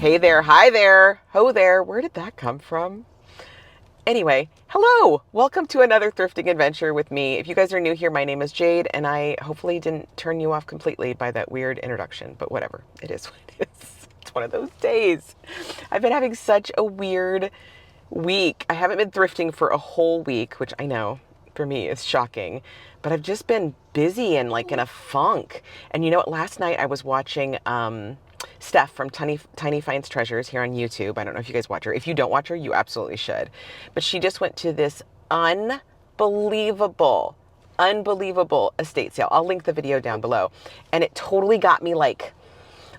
Hey there, hi there, ho there. Where did that come from? Anyway, hello. Welcome to another thrifting adventure with me. If you guys are new here, my name is Jade, and I hopefully didn't turn you off completely by that weird introduction, but whatever. It is what it is. It's one of those days. I've been having such a weird week. I haven't been thrifting for a whole week, which I know for me is shocking, but I've just been busy and like in a funk. And you know what? Last night I was watching Steph from Tiny Finds Treasures here on YouTube. I don't know if you guys watch her. If you don't watch her, you absolutely should. But she just went to this unbelievable estate sale. I'll link the video down below. And it totally got me like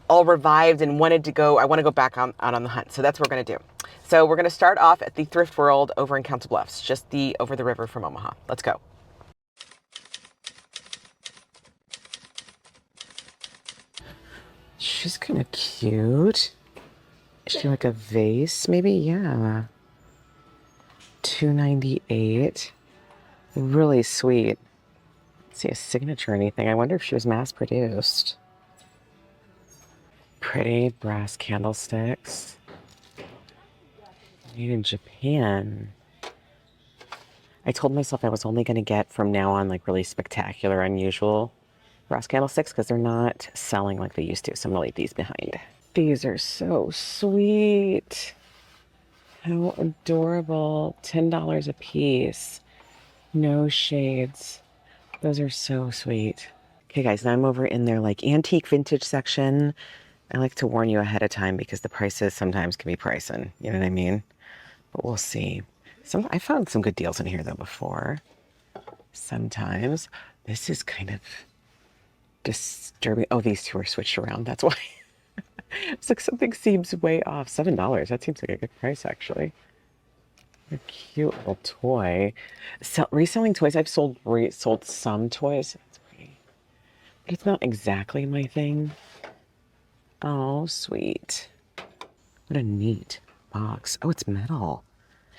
all revived and wanted to go. I want to go back out on the hunt. So that's what we're going to do. So we're going to start off at the Thrift World over in Council Bluffs, just over the river from Omaha. Let's go. She's kind of cute. Is she like a vase maybe? Yeah. $2.98. Really sweet. Let's see a signature or anything. I wonder if she was mass produced. Pretty brass candlesticks. Made in Japan. I told myself I was only going to get from now on like really spectacular, unusual brass candlesticks because they're not selling like they used to. So I'm going to leave these behind. These are so sweet. How adorable. $10 a piece. No shades. Those are so sweet. Okay, guys, now I'm over in their like antique vintage section. I like to warn you ahead of time because the prices sometimes can be pricing. You know what I mean? But we'll see. I found some good deals in here though before. Sometimes. This is kind of disturbing. Oh, these two are switched around. That's why. It's like something seems way off. $7. That seems like a good price actually. A cute little toy. Reselling toys. I've sold some toys. That's pretty. But it's not exactly my thing. Oh, sweet. What a neat box. Oh, it's metal.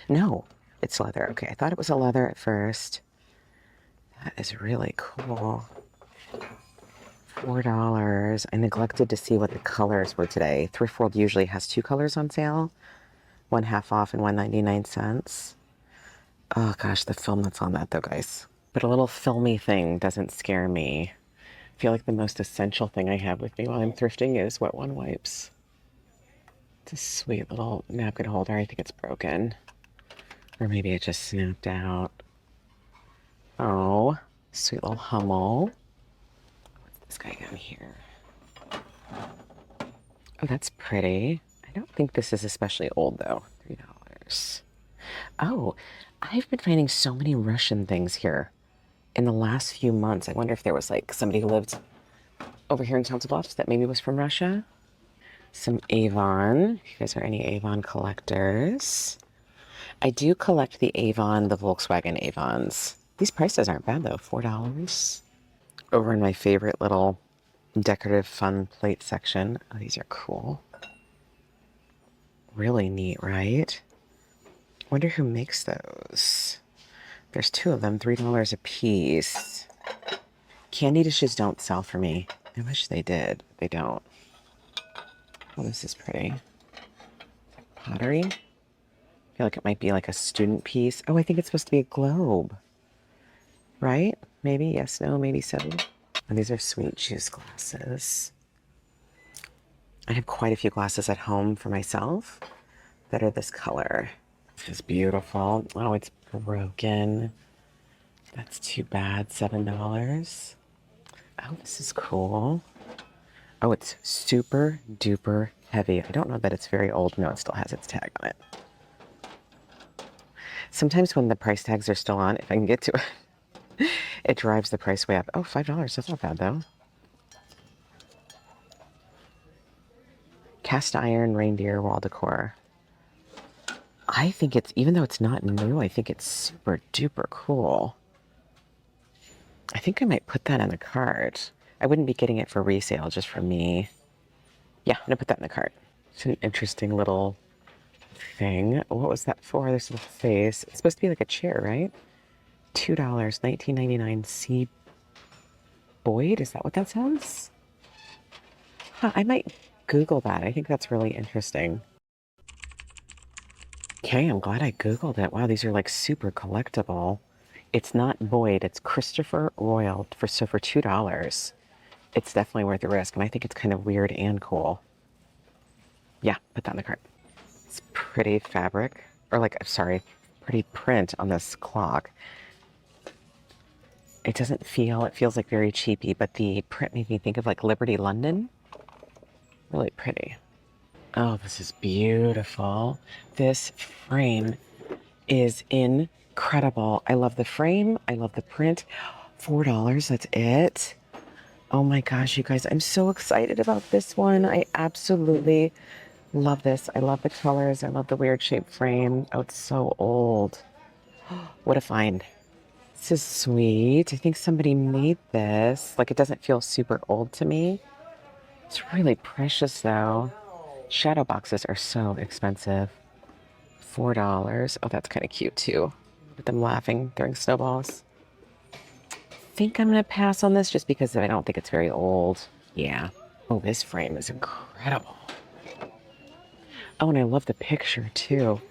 No, it's leather. Okay, I thought it was a leather at first. That is really cool. $4. I neglected to see what the colors were today. Thrift World usually has 2 colors on sale. One half off and 1.99. Oh gosh, the film that's on that though, guys. But a little filmy thing doesn't scare me. I feel like the most essential thing I have with me while I'm thrifting is wet one wipes. It's a sweet little napkin holder. I think it's broken. Or maybe it just snapped out. Oh, sweet little Hummel. What's this guy down here? Oh, that's pretty. I don't think this is especially old though. $3. Oh, I've been finding so many Russian things here in the last few months. I wonder if there was like somebody who lived over here in Council Bluffs that maybe was from Russia. Some Avon. If you guys are any Avon collectors. I do collect the Volkswagen Avons. These prices aren't bad though, $4. Over in my favorite little decorative fun plate section. Oh, these are cool. Really neat, right? Wonder who makes those. There's 2 of them, $3 a piece. Candy dishes don't sell for me. I wish they did. They don't. Oh, this is pretty. Pottery. I feel like it might be like a student piece. Oh, I think it's supposed to be a globe. Right? Maybe, yes, no, maybe so. And these are sweet juice glasses. I have quite a few glasses at home for myself that are this color. This is beautiful. Oh, it's broken. That's too bad, $7. Oh, this is cool. Oh, it's super duper heavy. I don't know that it's very old. No, it still has its tag on it. Sometimes when the price tags are still on, if I can get to it, it drives the price way up. Oh, $5. That's not bad, though. Cast iron reindeer wall decor. I think it's, even though it's not new, I think it's super duper cool. I think I might put that in the cart. I wouldn't be getting it for resale, just for me. Yeah, I'm gonna put that in the cart. It's an interesting little thing. What was that for? There's a face. It's supposed to be like a chair, right? $2, 19.99. C. Boyd, is that what that says? Huh, I might Google that. I think that's really interesting. Okay, I'm glad I Googled it. Wow, these are like super collectible. It's not Boyd, it's Christopher Royal for $2. It's definitely worth the risk, and I think it's kind of weird and cool. Yeah, put that in the cart. It's pretty fabric, or like, sorry, pretty print on this clock. It doesn't feel, it feels like very cheapy, but the print made me think of like Liberty London. Really pretty. Oh, this is beautiful. This frame is incredible. I love the frame. I love the print. $4, that's it. Oh my gosh, you guys, I'm so excited about this one. I absolutely love this. I love the colors. I love the weird shaped frame. Oh, it's so old. What a find. This is sweet. I think somebody made this. Like, it doesn't feel super old to me. It's really precious though. Shadow boxes are so expensive. $4. Oh, that's kind of cute too. With them laughing, throwing snowballs. I think I'm gonna pass on this just because I don't think it's very old. Yeah. Oh, this frame is incredible. Oh, and I love the picture too.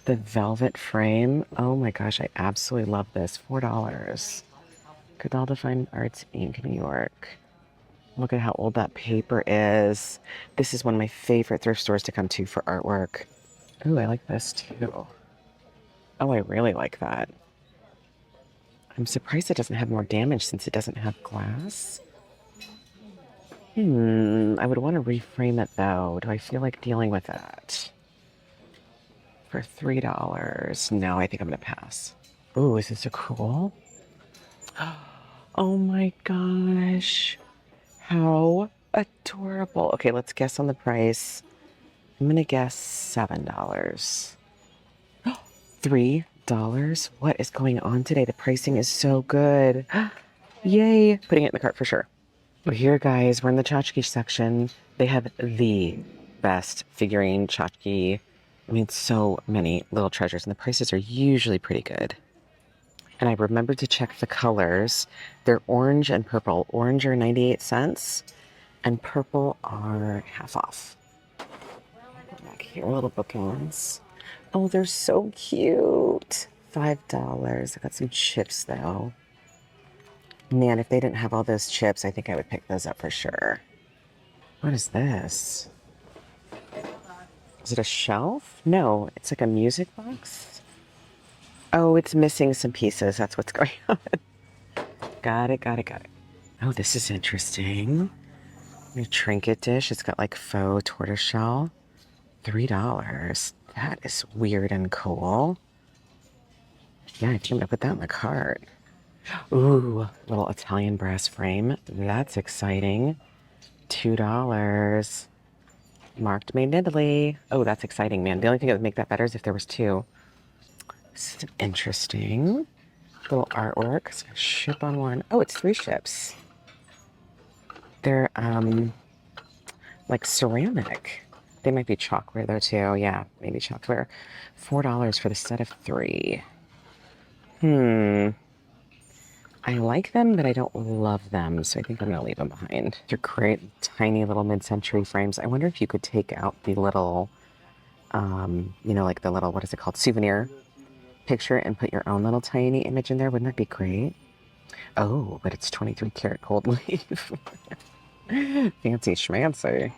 The velvet frame. Oh my gosh, I absolutely love this. $4. Cadalda Fine Arts Inc. New York. Look at how old that paper is. This is one of my favorite thrift stores to come to for artwork. Ooh, I like this too. Oh, I really like that. I'm surprised it doesn't have more damage since it doesn't have glass. I would want to reframe it though. Do I feel like dealing with that? For $3. No, I think I'm gonna pass. Ooh, is this a cool? Oh my gosh. How adorable. Okay, let's guess on the price. I'm gonna guess $7. $3? What is going on today? The pricing is so good. Yay. Putting it in the cart for sure. Well, here, guys, we're in the tchotchke section. They have the best figurine tchotchke. I mean, so many little treasures, and the prices are usually pretty good. And I remembered to check the colors. They're orange and purple. Orange are 98 cents, and purple are half off. Back here, little bookends. Oh, they're so cute. $5. I got some chips, though. Man, if they didn't have all those chips, I think I would pick those up for sure. What is this? Is it a shelf? No, it's like a music box. Oh, it's missing some pieces. That's what's going on. Got it, got it, got it. Oh, this is interesting. A trinket dish. It's got like faux tortoiseshell. $3. That is weird and cool. Yeah, I think I'm gonna put that in the cart. Ooh, little Italian brass frame. That's exciting. $2. Marked made in Italy. Oh, that's exciting, man. The only thing that would make that better is if there was two. This is interesting. Little artwork. It's gonna ship on one. Oh, it's 3 ships. They're like ceramic. They might be chalkware though too. Yeah, maybe chalkware. $4 for the set of 3. I like them, but I don't love them, so I think I'm gonna leave them behind. They're great, tiny little mid-century frames. I wonder if you could take out the little, you know, like the little, what is it called, souvenir picture and put your own little tiny image in there. Wouldn't that be great? Oh, but it's 23 karat gold leaf. Fancy schmancy.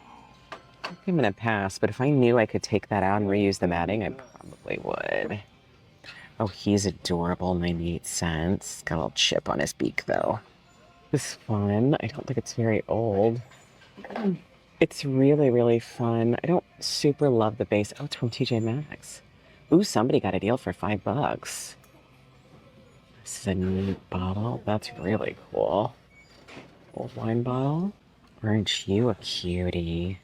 I'm gonna pass, but if I knew I could take that out and reuse the matting, I probably would. Oh, he's adorable, 98 cents. Got a little chip on his beak, though. This is fun. I don't think it's very old. It's really, really fun. I don't super love the base. Oh, it's from TJ Maxx. Ooh, somebody got a deal for $5. This is a neat bottle. That's really cool. Old wine bottle. Aren't you a cutie?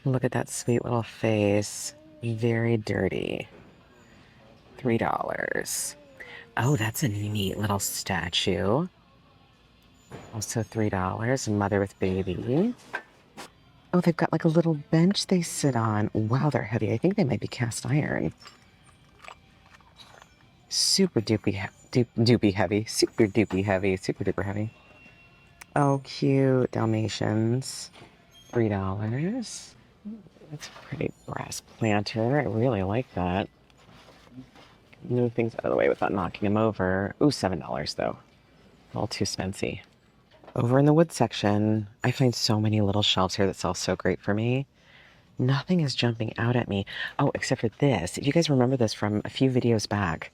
Look at that sweet little face. Very dirty. $3. Oh, that's a neat little statue. Also $3. Mother with baby. Oh, they've got like a little bench they sit on. Wow, they're heavy. I think they might be cast iron. Super doopy heavy. Super doopy heavy. Super duper heavy. Oh, cute. Dalmatians. $3. That's a pretty brass planter. I really like that. Move things out of the way without knocking them over. Ooh, $7 though. A little too spency. Over in the wood section, I find so many little shelves here that sell so great for me. Nothing is jumping out at me. Oh, except for this. If you guys remember this from a few videos back,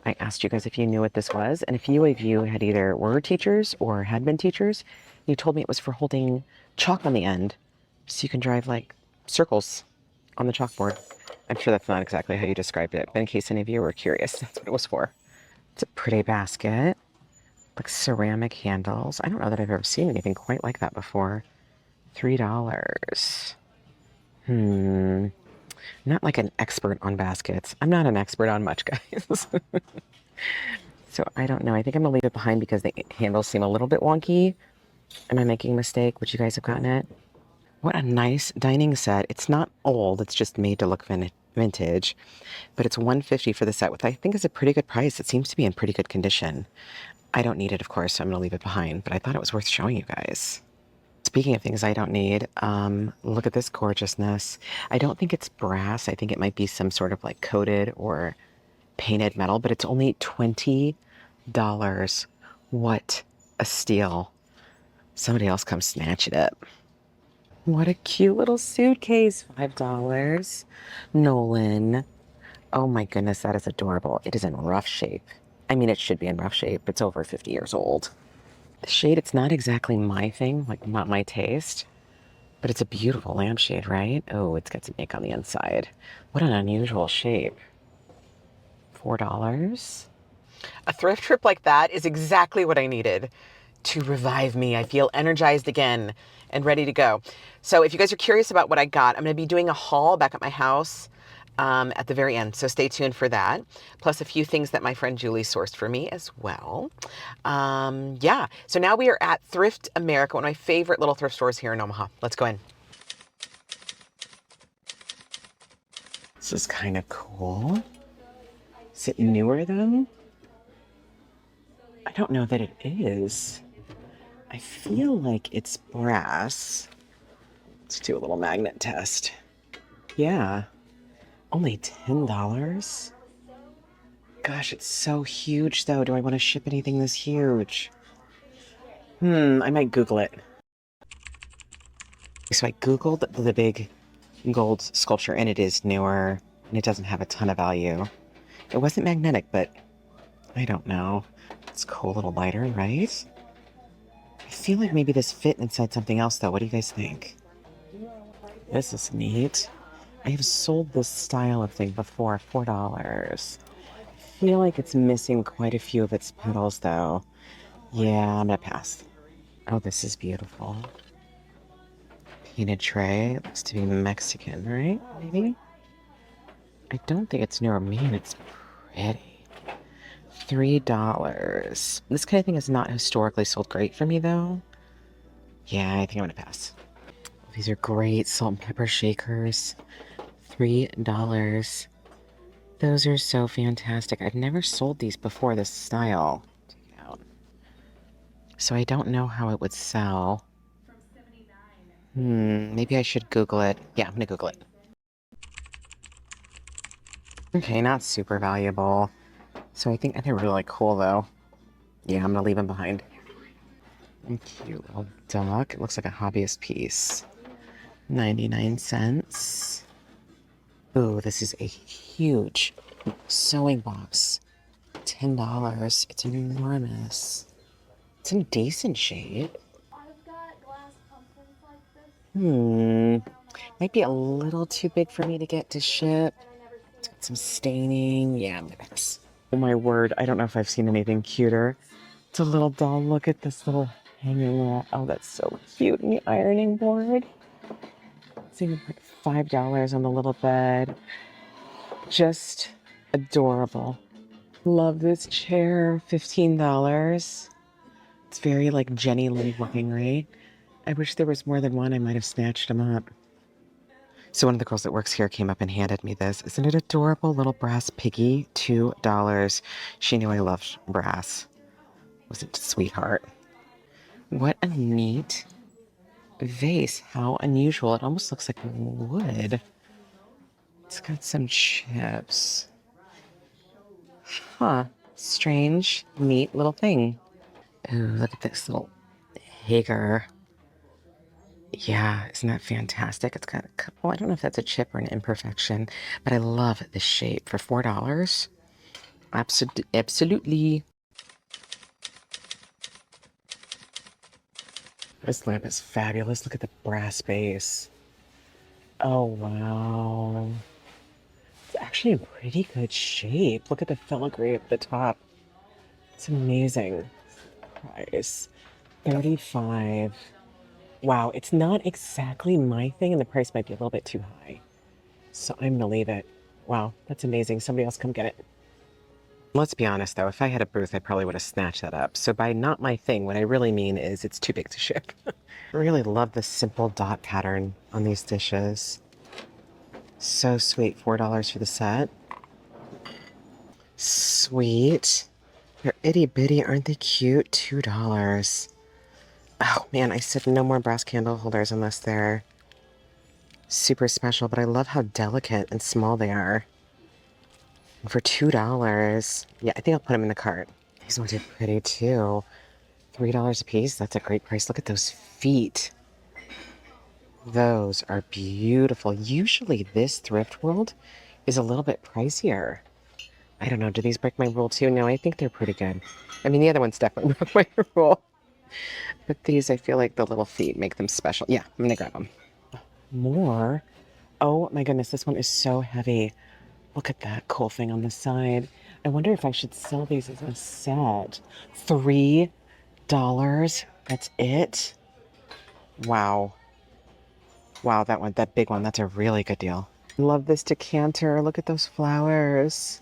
I asked you guys if you knew what this was. And a few of you had either were teachers or had been teachers. You told me it was for holding chalk on the end so you can drive like circles on the chalkboard. I'm sure that's not exactly how you described it, but in case any of you were curious, that's what it was for. It's a pretty basket, like ceramic handles. I don't know that I've ever seen anything quite like that before. $3. Not like an expert on baskets. I'm not an expert on much, guys. So I don't know. I think I'm gonna leave it behind because the handles seem a little bit wonky. Am I making a mistake? Would you guys have gotten it? What a nice dining set. It's not old. It's just made to look vintage, but it's $150 for the set, which I think is a pretty good price. It seems to be in pretty good condition. I don't need it, of course, so I'm gonna leave it behind, but I thought it was worth showing you guys. Speaking of things I don't need, look at this gorgeousness. I don't think it's brass. I think it might be some sort of like coated or painted metal, but it's only $20. What a steal. Somebody else come snatch it up. What a cute little suitcase, $5. Nolan. Oh my goodness, that is adorable. It is in rough shape. I mean, it should be in rough shape. It's over 50 years old. The shade, it's not exactly my thing, like not my taste, but it's a beautiful lampshade, right? Oh, it's got some ink on the inside. What an unusual shape. $4. A thrift trip like that is exactly what I needed to revive me. I feel energized again and ready to go. So if you guys are curious about what I got, I'm going to be doing a haul back at my house at the very end. So stay tuned for that. Plus a few things that my friend Julie sourced for me as well. Yeah. So now we are at Thrift America, one of my favorite little thrift stores here in Omaha. Let's go in. This is kind of cool. Is it newer though? I don't know that it is. I feel like it's brass. Let's do a little magnet test. Yeah, only $10. Gosh, it's so huge though. Do I want to ship anything this huge? I might Google it. So I Googled the big gold sculpture and it is newer and it doesn't have a ton of value. It wasn't magnetic, but I don't know. It's a cool little lighter, right? I feel like maybe this fit inside something else though. What do you guys think? This is neat. I have sold this style of thing before, $4. I feel like it's missing quite a few of its petals though. Yeah, I'm gonna pass. Oh, this is beautiful. Painted tray. It looks to be Mexican, right? Maybe? I don't think it's newer. Man, it's pretty. $3. This kind of thing is not historically sold great for me though. Yeah, I think I'm gonna pass. These are great salt and pepper shakers. $3. Those are so fantastic. I've never sold these before, this style. Take it out. So I don't know how it would sell. Maybe I should Google it. Yeah, I'm gonna Google it. Okay, not super valuable. So I think they're really cool though. Yeah, I'm gonna leave them behind. A cute little duck. It looks like a hobbyist piece. 99 cents. Ooh, this is a huge sewing box. $10. It's enormous. It's in decent shape. Might be a little too big for me to get to ship. It's got some staining. Yeah, I'm gonna pass. Oh my word, I don't know if I've seen anything cuter. It's a little doll. Look at this little hanging rat. Oh, that's so cute. And the ironing board. It's even like $5 on the little bed. Just adorable. Love this chair. $15. It's very like Jenny Lee looking, right? I wish there was more than one. I might have snatched them up. So one of the girls that works here came up and handed me this. Isn't it adorable? Little brass piggy. $2. She knew I loved brass. Wasn't a sweetheart. What a neat vase. How unusual. It almost looks like wood. It's got some chips. Huh. Strange, neat little thing. Ooh, look at this little Hager. Yeah, isn't that fantastic? It's got a couple, I don't know if that's a chip or an imperfection, but I love the shape for $4. Absolutely. This lamp is fabulous. Look at the brass base. Oh, wow. It's actually in pretty good shape. Look at the filigree at the top. It's amazing. Price 35. Wow, it's not exactly my thing, and the price might be a little bit too high. So I'm gonna leave it. Wow, that's amazing. Somebody else come get it. Let's be honest though, if I had a booth, I probably would have snatched that up. So by not my thing, what I really mean is it's too big to ship. I really love the simple dot pattern on these dishes. So sweet. $4 for the set. Sweet. They're itty bitty, aren't they cute? $2. Oh man, I said no more brass candle holders unless they're super special, but I love how delicate and small they are. And for $2, yeah, I think I'll put them in the cart. These ones are pretty too. $3 a piece, that's a great price. Look at those feet. Those are beautiful. Usually this Thrift World is a little bit pricier. I don't know, do these break my rule too? No, I think they're pretty good. I mean, the other ones definitely broke my rule. But these, I feel like the little feet make them special. Yeah, I'm gonna grab them. More? Oh my goodness, this one is so heavy. Look at that cool thing on the side. I wonder if I should sell these as a set. $3? That's it? Wow. Wow, that big one, that's a really good deal. Love this decanter. Look at those flowers.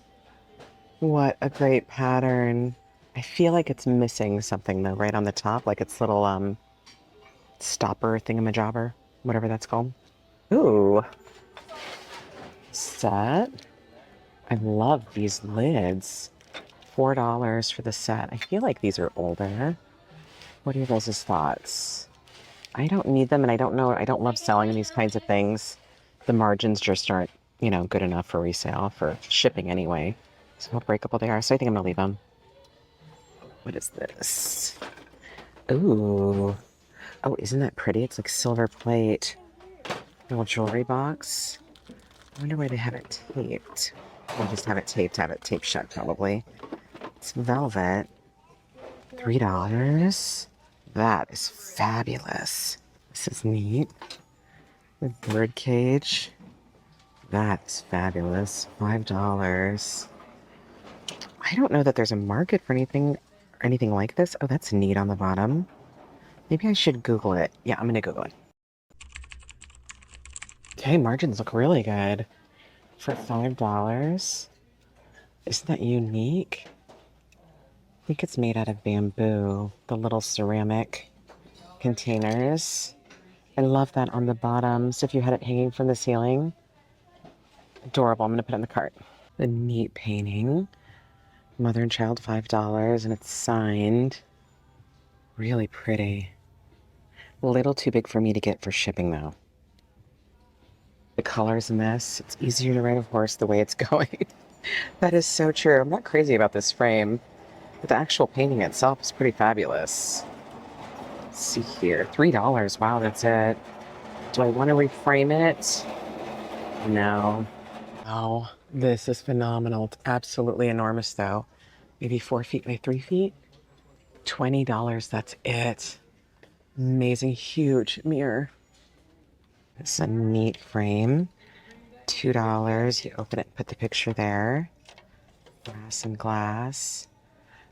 What a great pattern. I feel like it's missing something though, right on the top, like its little stopper thingamajobber, whatever that's called. Ooh. Set. I love these lids. $4 for the set. I feel like these are older. What are your guys' thoughts? I don't need them, and I don't know. I don't love selling these kinds of things. The margins just aren't, good enough for resale, for shipping anyway. So how breakable they are. So I think I'm gonna leave them. What is this? Ooh. Oh, isn't that pretty? It's like silver plate. Little jewelry box. I wonder why they have it taped. They just have it taped shut probably. It's velvet. $3. That is fabulous. This is neat. The Birdcage. That is fabulous. $5. I don't know that there's a market for anything like this. Oh, that's neat on the bottom. Maybe I should Google it. Yeah, I'm gonna Google it. Okay, margins look really good. For $5. Isn't that unique? I think it's made out of bamboo. The little ceramic containers. I love that on the bottom. So if you had it hanging from the ceiling, adorable. I'm gonna put it in the cart. The neat painting. Mother and child, $5, and it's signed. Really pretty. A little too big for me to get for shipping though. The colors in this, it's easier to ride a horse the way it's going. That is so true. I'm not crazy about this frame, but the actual painting itself is pretty fabulous. Let's see here, $3. Wow, that's it. Do I want to reframe it? No. Oh, this is phenomenal. It's absolutely enormous though. Maybe 4 feet by 3 feet. $20, that's it. Amazing, huge mirror. It's a neat frame. $2. You open it, put the picture there. Brass and glass.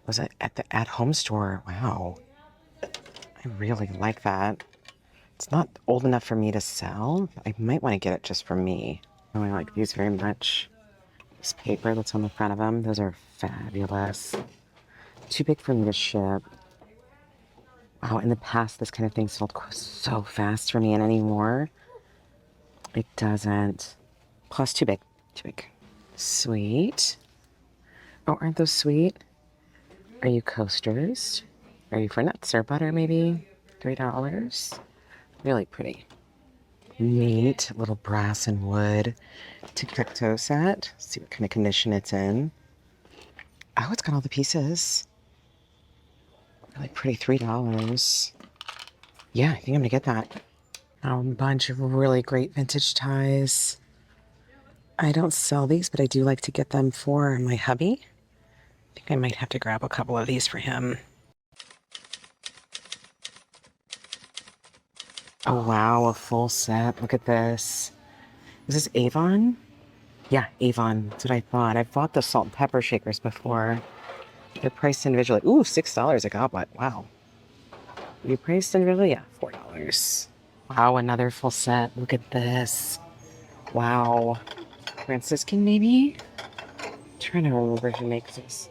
Was it at the at-home store? Wow. I really like that. It's not old enough for me to sell. I might want to get it just for me. Oh, I like these very much. This paper that's on the front of them, those are fabulous. Too big for me to ship. Wow, in the past, this kind of thing sold so fast for me, and anymore, it doesn't. Plus, too big. Too big. Sweet. Oh, aren't those sweet? Are you coasters? Are you for nuts or butter, maybe? $3. Really pretty. Neat little brass and wood Tic-Tac-Toe set. See what kind of condition it's in. Oh, it's got all the pieces. Really pretty, $3. Yeah, I think I'm gonna get that. A bunch of really great vintage ties. I don't sell these, but I do like to get them for my hubby. I think I might have to grab a couple of these for him. Oh wow, a full set. Look at this. Is this Avon? Yeah, Avon. That's what I thought. I've bought the salt and pepper shakers before. They're priced individually. Ooh, $6 a goblet. Wow. You priced individually? Yeah, $4. Wow, another full set. Look at this. Wow. Franciscan, maybe? I'm trying to remember who makes this.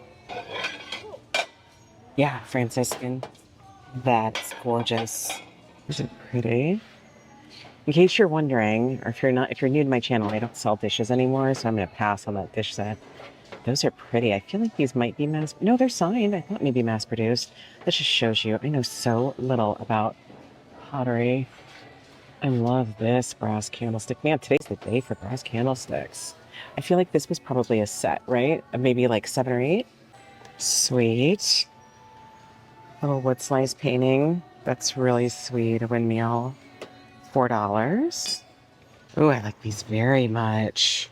Yeah, Franciscan. That's gorgeous. Isn't it pretty? In case you're wondering, or if you're new to my channel, I don't sell dishes anymore, so I'm gonna pass on that dish set. Those are pretty. I feel like these might be no, they're signed. I thought maybe mass produced. That just shows you I know so little about pottery. I love this brass candlestick. Man, today's the day for brass candlesticks. I feel like this was probably a set, right? Of maybe like 7 or 8. Sweet. Little wood slice painting. That's really sweet. A windmill. $4. Ooh, I like these very much.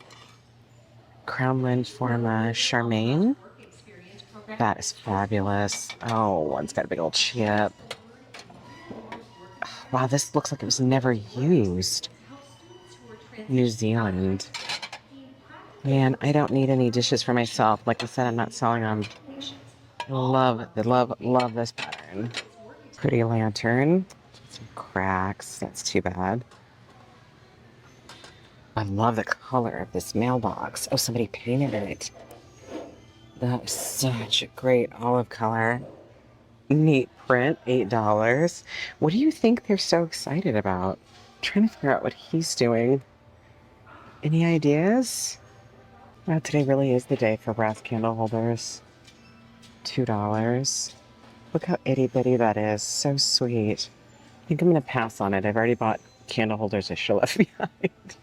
Crownland Forma Charmaine. That is fabulous. Oh, one's got a big old chip. Wow, this looks like it was never used. New Zealand. Man, I don't need any dishes for myself. Like I said, I'm not selling them. Love this pattern. Pretty lantern. Some cracks. That's too bad. I love the color of this mailbox. Oh, somebody painted it. That is such a great olive color. Neat print, $8. What do you think they're so excited about? I'm trying to figure out what he's doing. Any ideas? Wow, today really is the day for brass candle holders. $2. Look how itty bitty that is. So sweet. I think I'm gonna pass on it. I've already bought candle holders I should have left behind.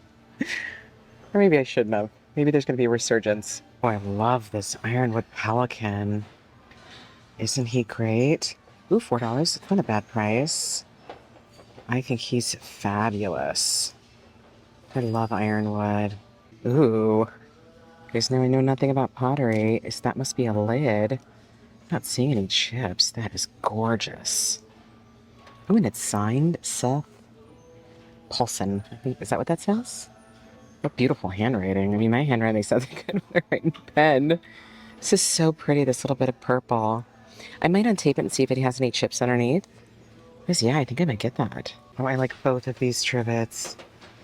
Or maybe I shouldn't have. Maybe there's gonna be a resurgence. Oh, I love this ironwood pelican. Isn't he great? Ooh, $4. It's not a bad price. I think he's fabulous. I love ironwood. Ooh. Guys, now I know nothing about pottery. That must be a lid. I'm not seeing any chips. That is gorgeous. Oh, and it's signed Seth Paulson. I think, is that what that says? What beautiful handwriting. I mean, my handwriting sounds good when I write in pen. This is so pretty, this little bit of purple. I might untape it and see if it has any chips underneath. Because, yeah, I think I might get that. Oh, I like both of these trivets.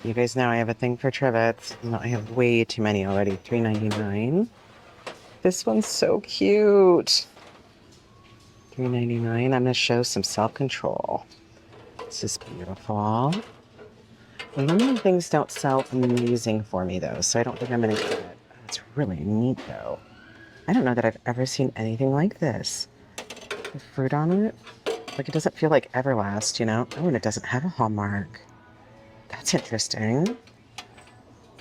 You guys know I have a thing for trivets. No, I have way too many already. $3.99. This one's so cute. $3.99. I'm going to show some self-control. This is beautiful. Aluminum things don't sell amazing for me, though, so I don't think I'm going to get it. It's really neat, though. I don't know that I've ever seen anything like this. The fruit on it. Like, it doesn't feel like Everlast, you know? Oh, and it doesn't have a hallmark. That's interesting.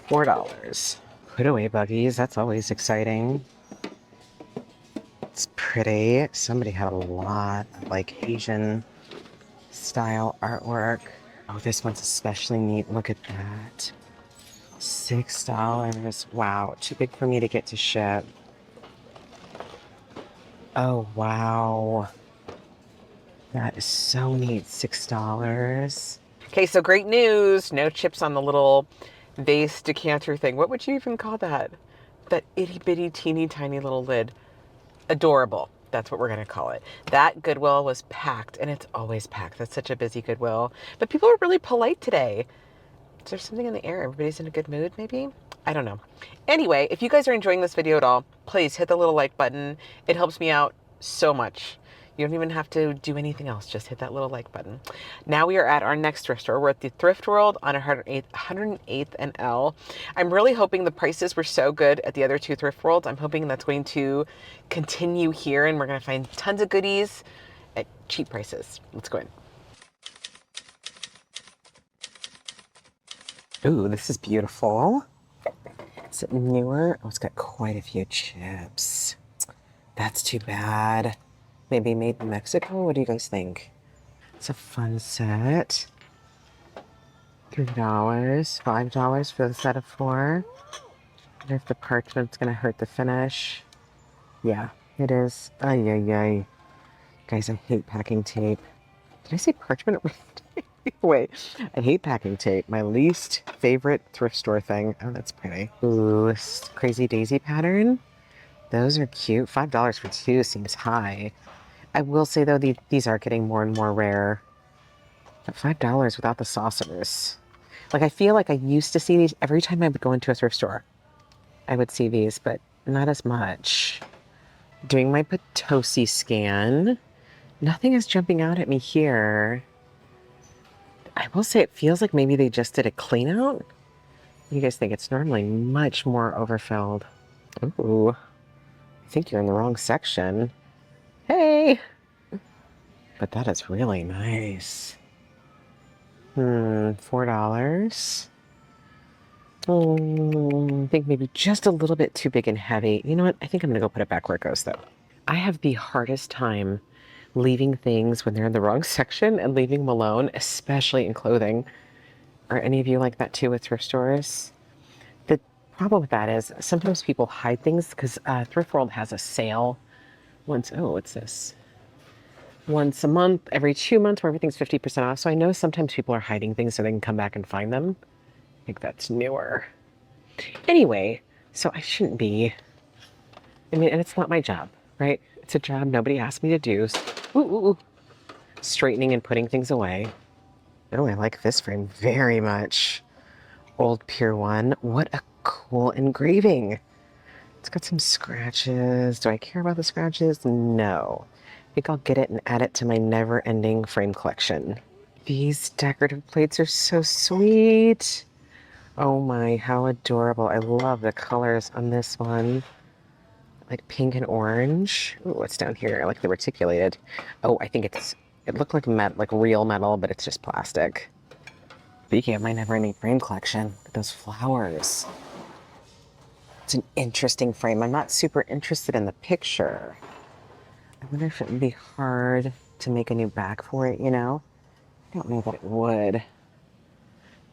$4. Put away buggies. That's always exciting. It's pretty. Somebody had a lot of, like, Asian style artwork. Oh, this one's especially neat. Look at that. $6. Wow. Too big for me to get to ship. Oh, wow. That is so neat. $6. Okay, so great news. No chips on the little vase decanter thing. What would you even call that? That itty bitty teeny tiny little lid. Adorable. That's what we're going to call it. That Goodwill was packed, and it's always packed. That's such a busy Goodwill. But people are really polite today. Is there something in the air? Everybody's in a good mood, maybe? I don't know. Anyway, if you guys are enjoying this video at all, please hit the little like button. It helps me out so much. You don't even have to do anything else. Just hit that little like button. Now we are at our next thrift store. We're at the Thrift World on 108th and L. I'm really hoping the prices were so good at the other two Thrift Worlds. I'm hoping that's going to continue here, and we're going to find tons of goodies at cheap prices. Let's go in. Ooh, this is beautiful. Is it newer? Oh, it's got quite a few chips. That's too bad. Maybe made in Mexico? What do you guys think? It's a fun set. $3, $5 for the set of 4. I wonder if the parchment's gonna hurt the finish. Yeah, it is. Ay, ay, ay. Guys, I hate packing tape. Did I say parchment? Wait, I hate packing tape. My least favorite thrift store thing. Oh, that's pretty. Ooh, this crazy daisy pattern. Those are cute. $5 for 2 seems high. I will say, though, these are getting more and more rare. But $5 without the saucers. Like, I feel like I used to see these every time I would go into a thrift store. I would see these, but not as much. Doing my Potosi scan. Nothing is jumping out at me here. I will say it feels like maybe they just did a clean out. What do you guys think? It's normally much more overfilled. Ooh, I think you're in the wrong section. Hey! But that is really nice. $4. I think maybe just a little bit too big and heavy. You know what? I think I'm gonna go put it back where it goes, though. I have the hardest time leaving things when they're in the wrong section and leaving them alone, especially in clothing. Are any of you like that too with thrift stores? The problem with that is sometimes people hide things because Thrift World has a sale once. Oh, what's this? Once a month, every 2 months, where everything's 50% off. So I know sometimes people are hiding things so they can come back and find them. I think that's newer. Anyway, so I shouldn't be. I mean, and it's not my job, right? It's a job nobody asked me to do. Ooh. Straightening and putting things away. Oh, I like this frame very much. Old Pier 1. What a cool engraving. It's got some scratches. Do I care about the scratches? No. I think I'll get it and add it to my never-ending frame collection. These decorative plates are so sweet. Oh my, how adorable. I love the colors on this one. Like pink and orange. Ooh, what's down here? I like the reticulated. Oh, I think it looked like metal, like real metal, but it's just plastic. Speaking of my never-ending frame collection, look at those flowers. It's an interesting frame. I'm not super interested in the picture. I wonder if it would be hard to make a new back for it, you know? I don't know that it would.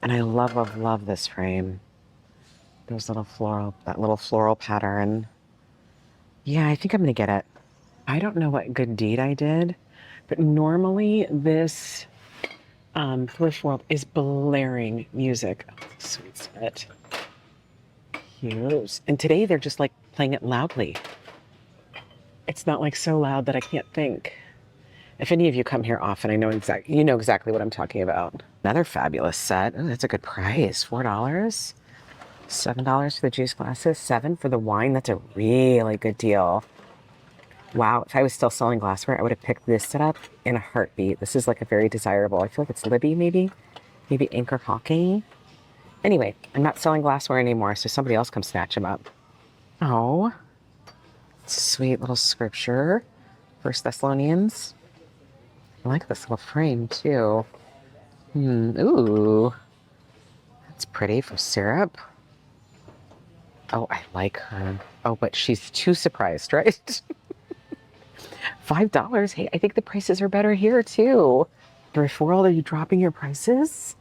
And I love this frame. There's that little floral pattern. Yeah, I think I'm gonna get it. I don't know what good deed I did, but normally this Thrift World is blaring music. Oh, sweet set. Cute. And today they're just like playing it loudly. It's not like so loud that I can't think. If any of you come here often, you know exactly what I'm talking about. Another fabulous set. Oh, that's a good price. $4. $7 for the juice glasses. $7 for the wine. That's a really good deal. Wow, if I was still selling glassware, I would have picked this setup in a heartbeat. This is like a very desirable. I feel like it's Libby, maybe Anchor Hawking. Anyway, I'm not selling glassware anymore, so somebody else come snatch them up. Oh, it's a sweet little scripture. 1 Thessalonians. I like this little frame too. Ooh, that's pretty for syrup. Oh, I like her. Oh, but she's too surprised, right? $5. Hey, I think the prices are better here too. Thrift World, are you dropping your prices?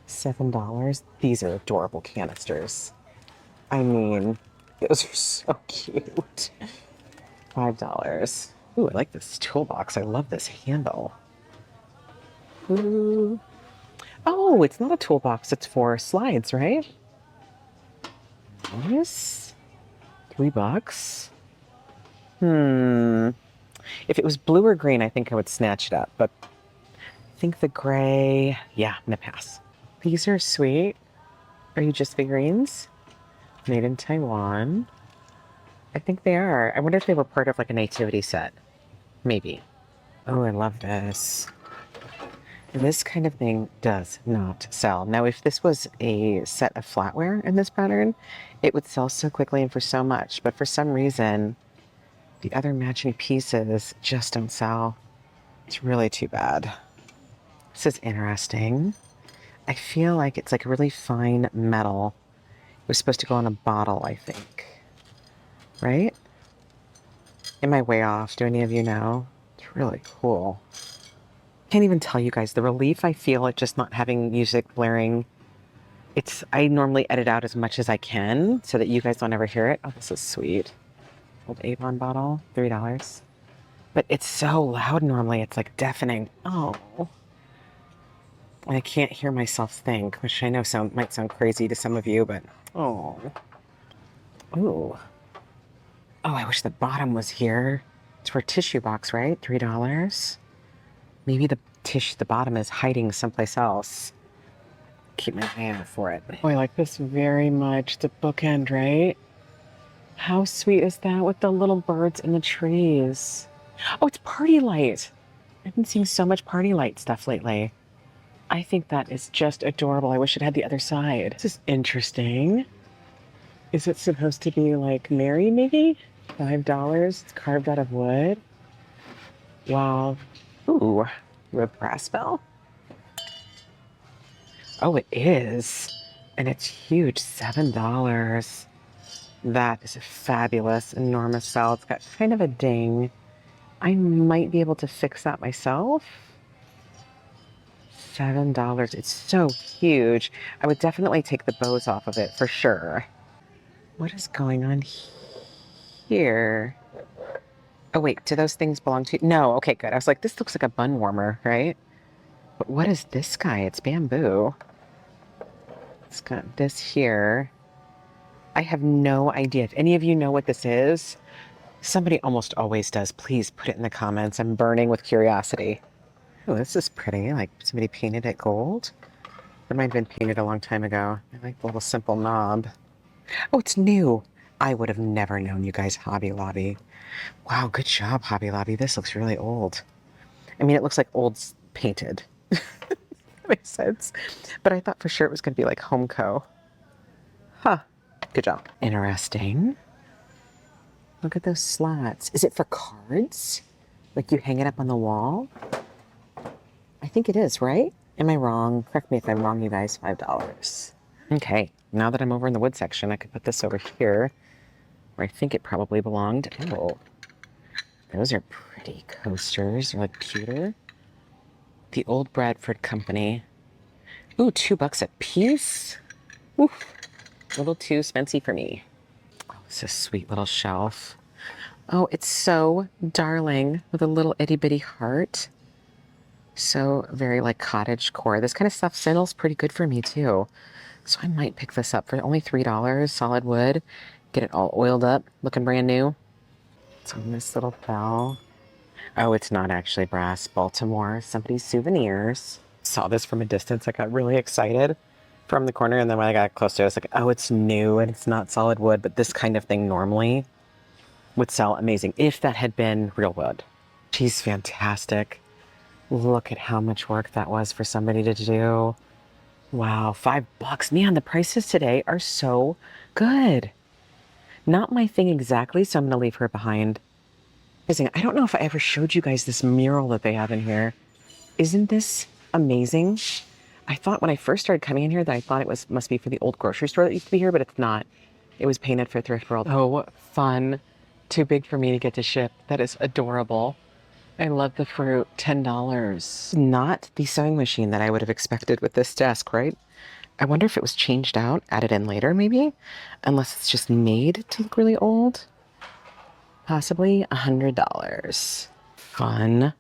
$7. These are adorable canisters. I mean, those are so cute. $5. Ooh, I like this toolbox. I love this handle. Ooh. Oh, it's not a toolbox. It's for slides, right? This? $3. If it was blue or green, I think I would snatch it up. But I think the gray, yeah, I'm gonna pass. These are sweet. Are you just figurines? Made in Taiwan. I think they are. I wonder if they were part of like a nativity set. Maybe. Oh, I love this. This kind of thing does not sell. Now, if this was a set of flatware in this pattern, it would sell so quickly and for so much. But for some reason, the other matching pieces just don't sell. It's really too bad. This is interesting. I feel like it's like really fine metal. It was supposed to go on a bottle, I think. Right? Am I way off? Do any of you know? It's really cool. Can't even tell you guys the relief I feel at just not having music blaring. I normally edit out as much as I can so that you guys don't ever hear it. Oh, this is sweet. Old Avon bottle, $3. But it's so loud normally, it's like deafening. Oh. I can't hear myself think, which I know might sound crazy to some of you, but oh. Ooh. Oh, I wish the bottom was here. It's for a tissue box, right? $3. Maybe the bottom is hiding someplace else. Keep my eye out for it. Oh, I like this very much. The bookend, right? How sweet is that with the little birds in the trees? Oh, it's party light. I've been seeing so much party light stuff lately. I think that is just adorable. I wish it had the other side. This is interesting. Is it supposed to be like Mary, maybe? $5. It's carved out of wood. Wow. Ooh, you have brass bell? Oh, it is. And it's huge, $7. That is a fabulous, enormous bell. It's got kind of a ding. I might be able to fix that myself. $7. It's so huge. I would definitely take the bows off of it for sure. What is going on here? Oh, wait, do those things belong to you? No, okay, good. I was like, this looks like a bun warmer, right? But what is this guy? It's bamboo. It's got this here. I have no idea. If any of you know what this is, somebody almost always does. Please put it in the comments. I'm burning with curiosity. Oh, this is pretty. Like somebody painted it gold. It might have been painted a long time ago. I like the little simple knob. Oh, it's new. I would have never known you guys Hobby Lobby. Wow, good job, Hobby Lobby. This looks really old. I mean, it looks like old painted. That makes sense. But I thought for sure it was going to be like Homeco. Huh. Good job. Interesting. Look at those slats. Is it for cards? Like you hang it up on the wall? I think it is, right? Am I wrong? Correct me if I'm wrong, you guys. $5. Okay, now that I'm over in the wood section, I could put this over here where I think it probably belonged. Oh, those are pretty coasters. They're like pewter. The Old Bradford Company. Ooh, $2 a piece. Oof, a little too spency for me. Oh, it's a sweet little shelf. Oh, it's so darling with a little itty bitty heart. So very like cottage core. This kind of stuff settles pretty good for me too. So I might pick this up for only $3, solid wood. Get it all oiled up, looking brand new. It's on this little bell. Oh, it's not actually brass. Baltimore, somebody's souvenirs. Saw this from a distance. I got really excited from the corner. And then when I got close to it, I was like, oh, it's new and it's not solid wood. But this kind of thing normally would sell amazing if that had been real wood. She's fantastic. Look at how much work that was for somebody to do. Wow, $5. Man, the prices today are so good. Not my thing exactly, so I'm gonna leave her behind. I don't know if I ever showed you guys this mural that they have in here. Isn't this amazing? I thought when I first started coming in here that I thought it must be for the old grocery store that used to be here, but it's not. It was painted for Thrift World. Oh, fun. Too big for me to get to ship. That is adorable. I love the fruit. $10. Not the sewing machine that I would have expected with this desk, right? I wonder if it was changed out, added in later maybe? Unless it's just made to look really old. Possibly $100. Fun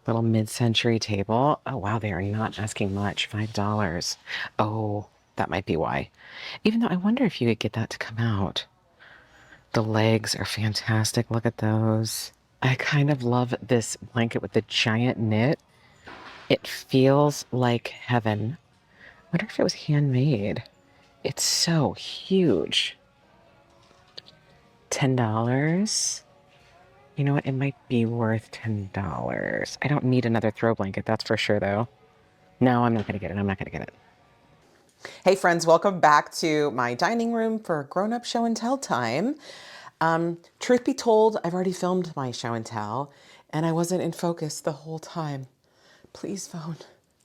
little mid-century table. Oh wow, they are not asking much. $5. Oh, that might be why. Even though I wonder if you could get that to come out. The legs are fantastic. Look at those. I kind of love this blanket with the giant knit. It feels like heaven. I wonder if it was handmade. It's so huge. $10. You know what? It might be worth $10. I don't need another throw blanket, that's for sure, though. No, I'm not going to get it. I'm not going to get it. Hey, friends, welcome back to my dining room for grown-up show and tell time. Truth be told, I've already filmed my show and tell, and I wasn't in focus the whole time. Please, phone.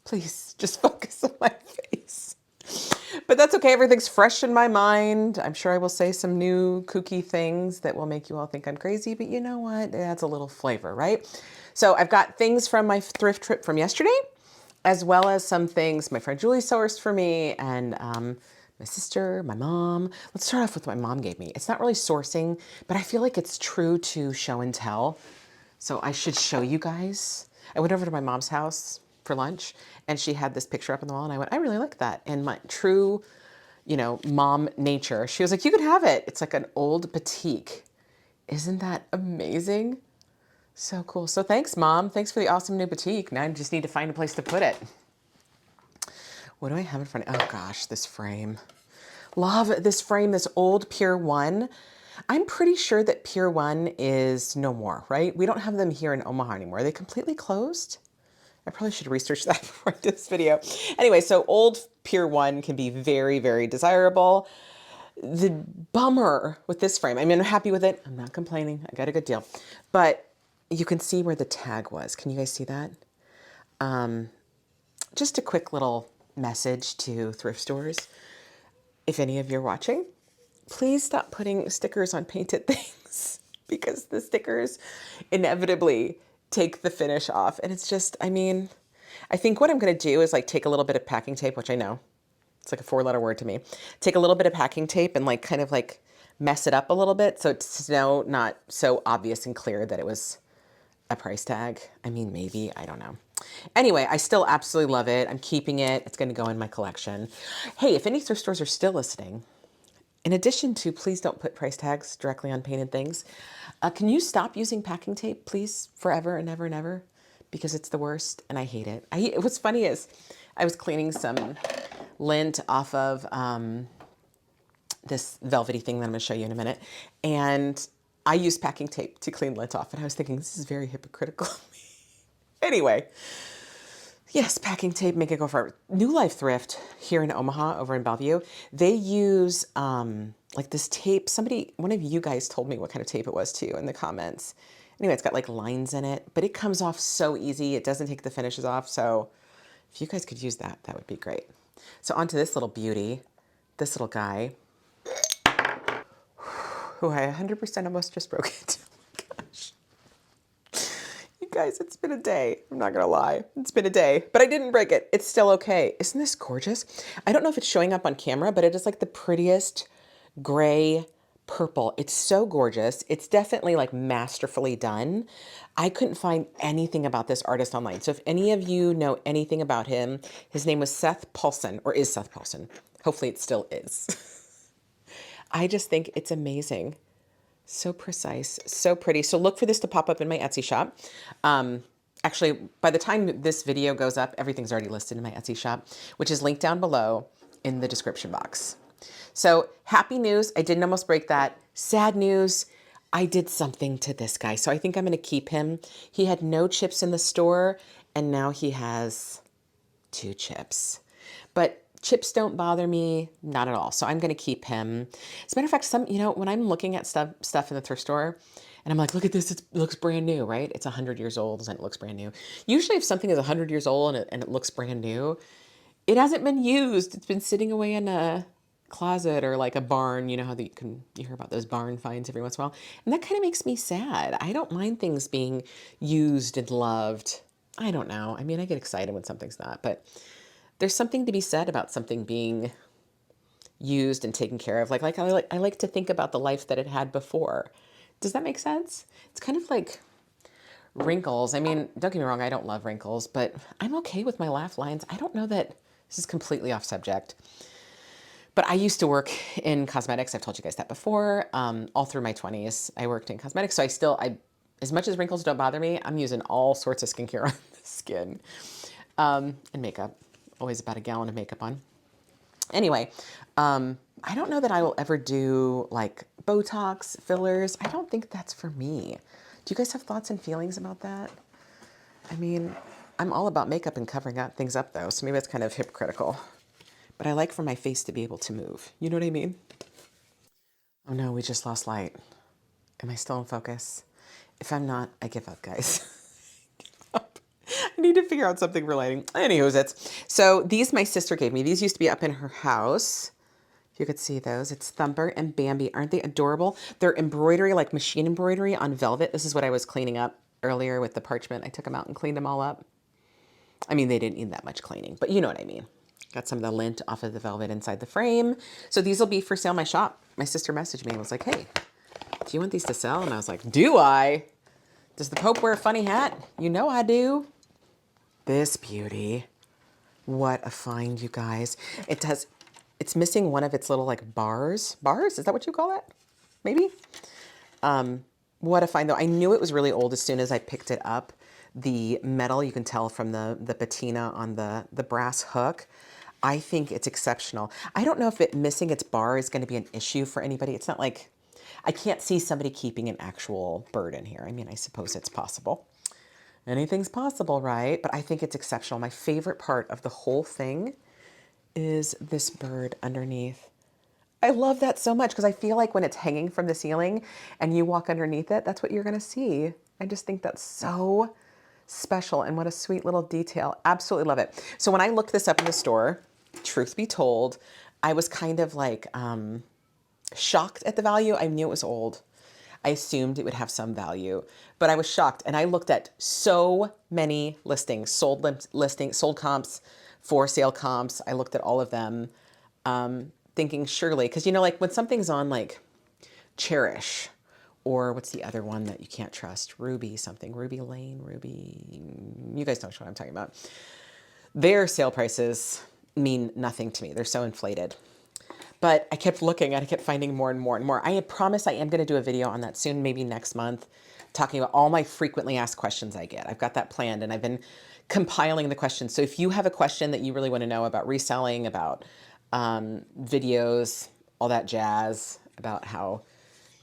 Please just focus on my face. But that's okay. Everything's fresh in my mind. I'm sure I will say some new kooky things that will make you all think I'm crazy, but you know what? It adds a little flavor, right? So I've got things from my thrift trip from yesterday, as well as some things my friend Julie sourced for me, and my sister, my mom. Let's start off with what my mom gave me. It's not really sourcing, but I feel like it's true to show and tell. So I should show you guys. I went over to my mom's house for lunch, and she had this picture up on the wall, and I went, I really like that. And my true, mom nature, she was like, you can have it. It's like an old batik. Isn't that amazing? So cool. So thanks, Mom. Thanks for the awesome new batik. Now I just need to find a place to put it. What do I have in front of me? Oh gosh, this frame. Love this frame, this old Pier 1. I'm pretty sure that Pier 1 is no more, right? We don't have them here in Omaha anymore. Are they completely closed? I probably should research that before I did this video. Anyway, so old Pier 1 can be very, very desirable. The bummer with this frame, I mean, I'm happy with it. I'm not complaining. I got a good deal. But you can see where the tag was. Can you guys see that? Just a quick little message to thrift stores. If any of you are watching, please stop putting stickers on painted things because the stickers inevitably take the finish off. And it's just, I mean, I think what I'm going to do is like take a little bit of packing tape, which I know it's like a 4-letter word to me. Take a little bit of packing tape and like kind of like mess it up a little bit so it's not so obvious and clear that it was a price tag. I mean, maybe, I don't know. Anyway, I still absolutely love it. I'm keeping it. It's going to go in my collection. Hey, if any thrift stores are still listening, in addition to please don't put price tags directly on painted things, can you stop using packing tape, please, forever and ever and ever? Because it's the worst and I hate it. What's funny is I was cleaning some lint off of this velvety thing that I'm going to show you in a minute. And I use packing tape to clean lint off. And I was thinking, this is very hypocritical of me. Anyway, yes, packing tape, make it go forever. New Life Thrift here in Omaha, over in Bellevue, they use like this tape. One of you guys told me what kind of tape it was too in the comments. Anyway, it's got like lines in it, but it comes off so easy. It doesn't take the finishes off. So if you guys could use that, that would be great. So onto this little beauty, this little guy, who I 100% almost just broke it. Oh my gosh. You guys, it's been a day. I'm not going to lie. It's been a day, but I didn't break it. It's still okay. Isn't this gorgeous? I don't know if it's showing up on camera, but it is like the prettiest gray purple. It's so gorgeous. It's definitely like masterfully done. I couldn't find anything about this artist online. So if any of you know anything about him, his name was Seth Paulson, or is Seth Paulson. Hopefully it still is. I just think it's amazing. So precise, so pretty. So look for this to pop up in my Etsy shop. Actually, by the time this video goes up, everything's already listed in my Etsy shop, which is linked down below in the description box. So happy news, I didn't almost break that. Sad news, I did something to this guy. So I think I'm going to keep him. He had no chips in the store, and now he has 2 chips. But chips don't bother me, not at all. So I'm going to keep him. As a matter of fact, when I'm looking at stuff in the thrift store and I'm like, look at this, it looks brand new, right? It's 100 years old and it looks brand new. Usually if something is 100 years old and it looks brand new, it hasn't been used. It's been sitting away in a closet or like a barn. You know how you hear about those barn finds every once in a while. And that kind of makes me sad. I don't mind things being used and loved. I don't know. I mean, I get excited when something's not, but there's something to be said about something being used and taken care of. I like to think about the life that it had before. Does that make sense? It's kind of like wrinkles. I mean, don't get me wrong, I don't love wrinkles, but I'm okay with my laugh lines. I don't know that this is completely off subject, but I used to work in cosmetics. I've told you guys that before. All through my 20s, I worked in cosmetics. So as much as wrinkles don't bother me, I'm using all sorts of skincare on the skin and makeup. Always about a gallon of makeup on. Anyway, I don't know that I will ever do like Botox, fillers. I don't think that's for me. Do you guys have thoughts and feelings about that? I mean, I'm all about makeup and covering things up though, so maybe it's kind of hypocritical. But I like for my face to be able to move. You know what I mean? Oh no, we just lost light. Am I still in focus? If I'm not, I give up, guys. I I need to figure out something for lighting. Anywho's it's. So these my sister gave me. These used to be up in her house. If you could see those. It's Thumper and Bambi. Aren't they adorable? They're embroidery, like machine embroidery on velvet. This is what I was cleaning up earlier with the parchment. I took them out and cleaned them all up. I mean, they didn't need that much cleaning, but you know what I mean. Got some of the lint off of the velvet inside the frame. So these will be for sale in my shop. My sister messaged me and was like, hey, do you want these to sell? And I was like, do I? Does the Pope wear a funny hat? You know I do. This beauty. What a find, you guys. It's missing one of its little like bars. Bars? Is that what you call that? Maybe? What a find though. I knew it was really old as soon as I picked it up. The metal, you can tell from the patina on the brass hook. I think it's exceptional. I don't know if it missing its bar is going to be an issue for anybody. It's not like, I can't see somebody keeping an actual bird in here. I mean, I suppose it's possible. Anything's possible, right? But I think it's exceptional. My favorite part of the whole thing is this bird underneath. I love that so much because I feel like when it's hanging from the ceiling and you walk underneath it, that's what you're going to see. I just think that's so special and what a sweet little detail. Absolutely love it. So when I looked this up in the store, truth be told, I was kind of like shocked at the value. I knew it was old. I assumed it would have some value, but I was shocked. And I looked at so many listings, sold comps, for sale comps. I looked at all of them, thinking surely, because you know, like when something's on like Cherish, or what's the other one that you can't trust? Ruby something, Ruby Lane, Ruby. You guys know what I'm talking about. Their sale prices mean nothing to me. They're so inflated. But I kept looking and I kept finding more and more and more. I had promised I am going to do a video on that soon, maybe next month, talking about all my frequently asked questions I get. I've got that planned and I've been compiling the questions. So if you have a question that you really want to know about reselling, about videos, all that jazz, about how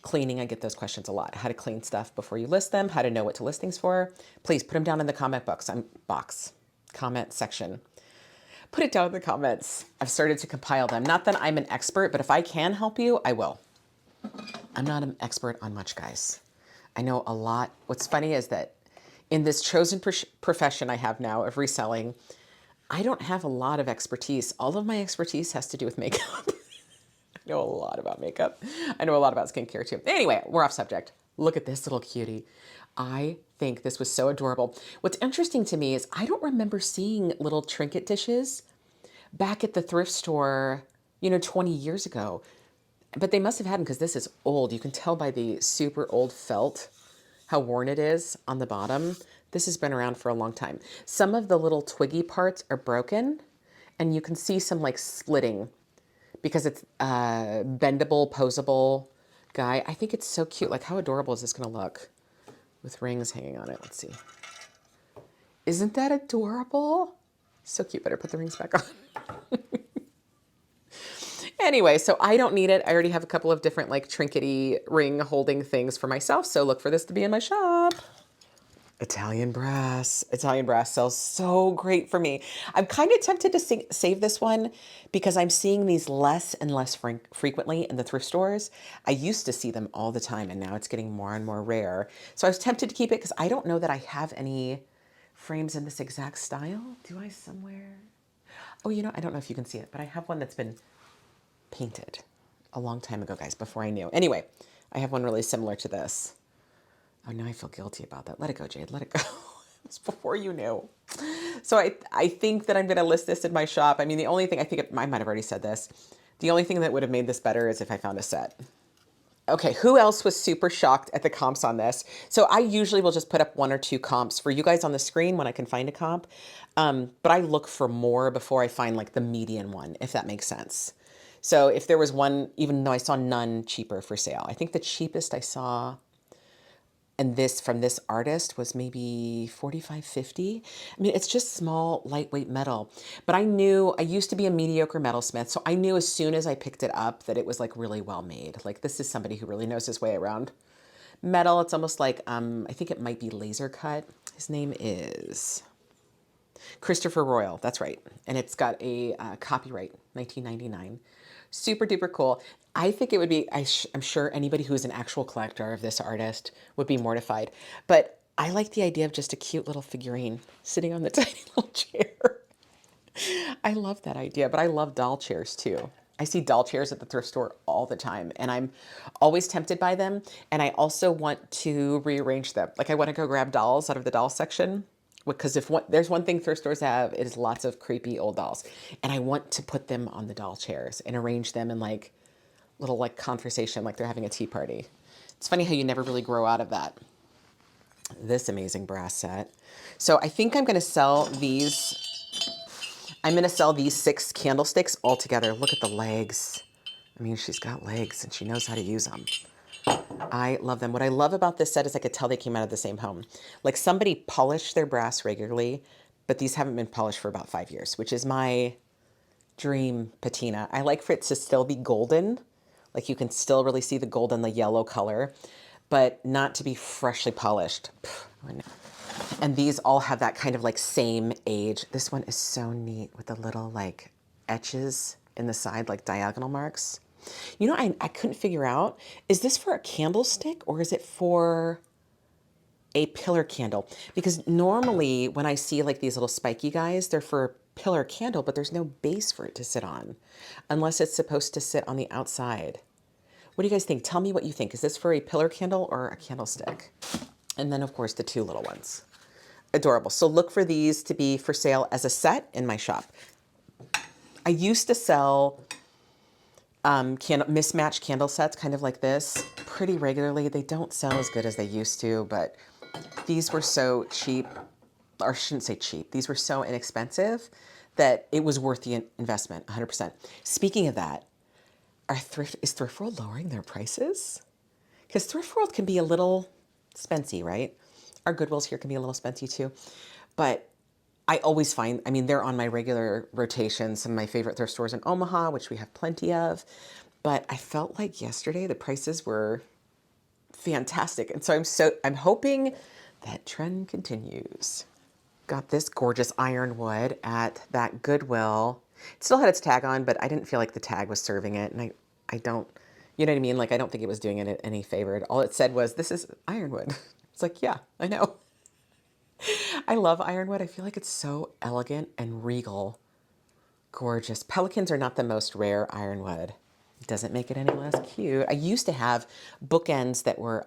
cleaning, I get those questions a lot. How to clean stuff before you list them, how to know what to listings for. Please put them down in the comment section. Put it down in the comments. I've started to compile them. Not that I'm an expert, but if I can help you, I will. I'm not an expert on much, guys. I know a lot. What's funny is that in this chosen profession I have now of reselling, I don't have a lot of expertise. All of my expertise has to do with makeup. I know a lot about makeup. I know a lot about skincare too. Anyway, we're off subject. Look at this little cutie. I think this was so adorable. What's interesting to me is I don't remember seeing little trinket dishes back at the thrift store, 20 years ago. But they must have had them because this is old. You can tell by the super old felt how worn it is on the bottom. This has been around for a long time. Some of the little twiggy parts are broken and you can see some like splitting because it's a bendable, posable guy. I think it's so cute. Like how adorable is this going to look with rings hanging on it? Let's see. Isn't that adorable? So cute. Better put the rings back on. Anyway, so I don't need it. I already have a couple of different like trinkety ring holding things for myself. So look for this to be in my shop. Italian brass. Italian brass sells so great for me. I'm kind of tempted to save this one because I'm seeing these less and less frequently in the thrift stores. I used to see them all the time and now it's getting more and more rare. So I was tempted to keep it because I don't know that I have any frames in this exact style. Do I somewhere? Oh, I don't know if you can see it, but I have one that's been painted a long time ago, guys, before I knew. Anyway, I have one really similar to this. Oh, now I feel guilty about that. Let it go, Jade. Let it go. It's before you knew. So I think that I'm going to list this in my shop. I mean, the only thing, I might have already said this. The only thing that would have made this better is if I found a set. Okay, who else was super shocked at the comps on this? So I usually will just put up 1 or 2 comps for you guys on the screen when I can find a comp. But I look for more before I find like the median one, if that makes sense. So if there was one, even though I saw none cheaper for sale, I think the cheapest I saw and this from this artist was maybe $45.50. I mean, it's just small, lightweight metal. But I used to be a mediocre metalsmith, so I knew as soon as I picked it up that it was like really well made. Like this is somebody who really knows his way around metal. It's almost like, I think it might be laser cut. His name is Christopher Royal, that's right. And it's got a copyright, 1999. Super duper cool. I think it would be, I'm sure anybody who's an actual collector of this artist would be mortified. But I like the idea of just a cute little figurine sitting on the tiny little chair. I love that idea, but I love doll chairs too. I see doll chairs at the thrift store all the time, and I'm always tempted by them. And I also want to rearrange them. Like I want to go grab dolls out of the doll section, because if there's one thing thrift stores have, it is lots of creepy old dolls. And I want to put them on the doll chairs and arrange them in like little like conversation, like they're having a tea party. It's funny how you never really grow out of that. This amazing brass set. So I think I'm going to sell these. I'm going to sell these 6 candlesticks all together. Look at the legs. I mean, she's got legs and she knows how to use them. I love them. What I love about this set is I could tell they came out of the same home. Like somebody polished their brass regularly, but these haven't been polished for about 5 years, which is my dream patina. I like for it to still be golden. Like you can still really see the gold and the yellow color, but not to be freshly polished. And these all have that kind of like same age. This one is so neat with the little like etches in the side, like diagonal marks. You know, I couldn't figure out, is this for a candlestick or is it for a pillar candle? Because normally when I see like these little spiky guys, they're for a pillar candle, but there's no base for it to sit on unless it's supposed to sit on the outside. What do you guys think? Tell me what you think. Is this for a pillar candle or a candlestick? And then of course the 2 little ones. Adorable. So look for these to be for sale as a set in my shop. I used to sell mismatched candle sets kind of like this pretty regularly. They don't sell as good as they used to, but these were so cheap, or I shouldn't say cheap. These were so inexpensive that it was worth the investment, 100%. Speaking of that, is Thrift World lowering their prices? Because Thrift World can be a little spency, right? Our Goodwills here can be a little spency too. But I always find, I mean, they're on my regular rotation, some of my favorite thrift stores in Omaha, which we have plenty of. But I felt like yesterday the prices were fantastic. And so I'm hoping that trend continues. Got this gorgeous ironwood at that Goodwill. It still had its tag on, but I didn't feel like the tag was serving it. And I don't, you know what I mean? Like, I don't think it was doing it any favor. All it said was, this is ironwood. It's like, yeah, I know. I love ironwood. I feel like it's so elegant and regal. Gorgeous. Pelicans are not the most rare ironwood. It doesn't make it any less cute. I used to have bookends that were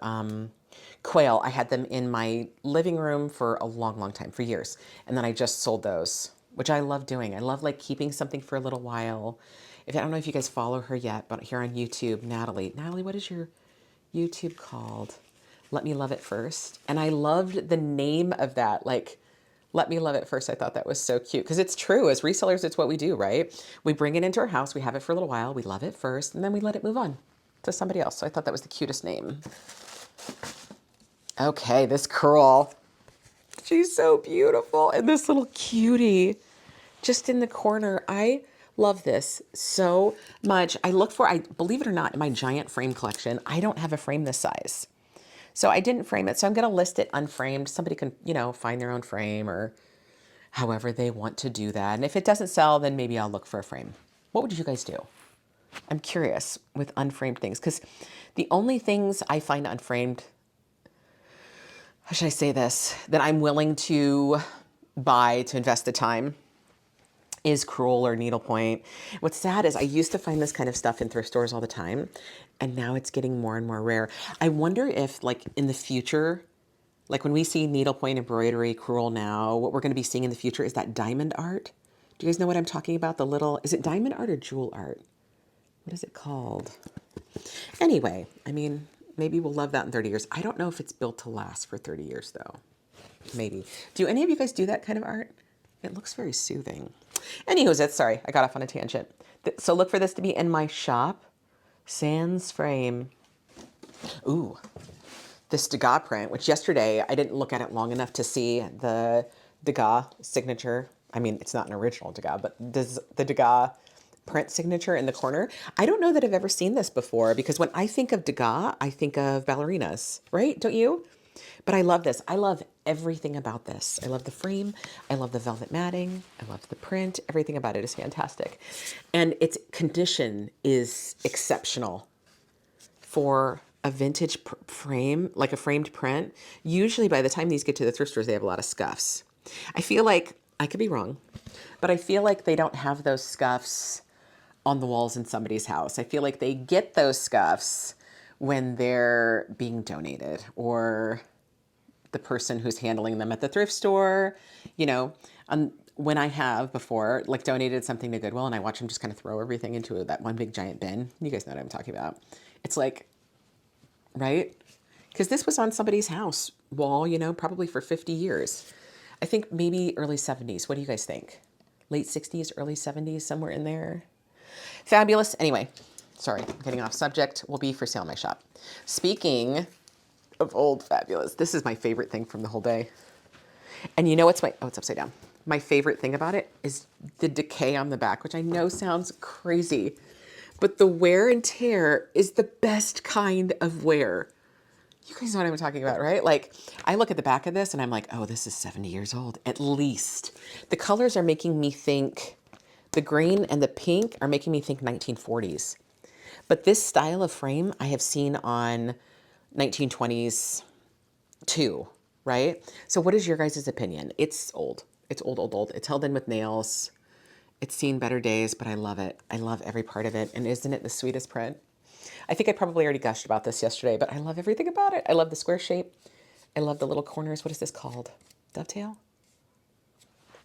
quail. I had them in my living room for a long, long time, for years. And then I just sold those, which I love doing. I love like keeping something for a little while. I don't know if you guys follow her yet, but here on YouTube, Natalie. Natalie, what is your YouTube called? Let Me Love It First. And I loved the name of that. Like, Let Me Love It First. I thought that was so cute because it's true. As resellers, it's what we do, right? We bring it into our house. We have it for a little while. We love it first, and then we let it move on to somebody else. So I thought that was the cutest name. Okay, this curl. She's so beautiful. And this little cutie just in the corner. I love this so much. I believe it or not, in my giant frame collection, I don't have a frame this size. So I didn't frame it. So I'm going to list it unframed. Somebody can, find their own frame or however they want to do that. And if it doesn't sell, then maybe I'll look for a frame. What would you guys do? I'm curious with unframed things because the only things I find unframed, how should I say this, that I'm willing to buy to invest the time is crewel or needlepoint. What's sad is I used to find this kind of stuff in thrift stores all the time, and now it's getting more and more rare. I wonder if, like, in the future, like when we see needlepoint, embroidery, crewel now, what we're going to be seeing in the future is that diamond art. Do you guys know what I'm talking about? Is it diamond art or jewel art? What is it called? Anyway, I mean, maybe we'll love that in 30 years. I don't know if it's built to last for 30 years, though. Maybe. Do any of you guys do that kind of art? It looks very soothing. Anywho, sorry, I got off on a tangent. So look for this to be in my shop. Sans frame. Ooh, this Degas print, which yesterday I didn't look at it long enough to see the Degas signature. I mean, it's not an original Degas, but the Degas print signature in the corner. I don't know that I've ever seen this before because when I think of Degas, I think of ballerinas, right? Don't you? But I love this. I love everything about this. I love the frame. I love the velvet matting. I love the print. Everything about it is fantastic. And its condition is exceptional for a vintage frame, like a framed print, usually by the time these get to the thrift stores, they have a lot of scuffs. I feel like, I could be wrong, but I feel like they don't have those scuffs on the walls in somebody's house. I feel like they get those scuffs when they're being donated, or the person who's handling them at the thrift store, you know, when I have before, like, donated something to Goodwill and I watch them just kind of throw everything into that one big giant bin. You guys know what I'm talking about. It's like, right? Because this was on somebody's house wall, you know, probably for 50 years. I think maybe early 70s. What do you guys think? Late 60s, early 70s, somewhere in there. Fabulous. Anyway, sorry, I'm getting off subject. Will be for sale in my shop. Speaking of old fabulous, this is my favorite thing from the whole day. And you know what's my, oh, it's upside down. My favorite thing about it is the decay on the back, which I know sounds crazy, but the wear and tear is the best kind of wear. You guys know what I'm talking about, right? Like, I look at the back of this and I'm like, oh, this is 70 years old, at least. The colors are making me think, the green and the pink are making me think 1940s. But this style of frame I have seen on 1920s too, right? So what is your guys' opinion? It's old. It's old, old, old. It's held in with nails. It's seen better days, but I love it. I love every part of it. And isn't it the sweetest print? I think I probably already gushed about this yesterday, but I love everything about it. I love the square shape. I love the little corners. What is this called? Dovetail?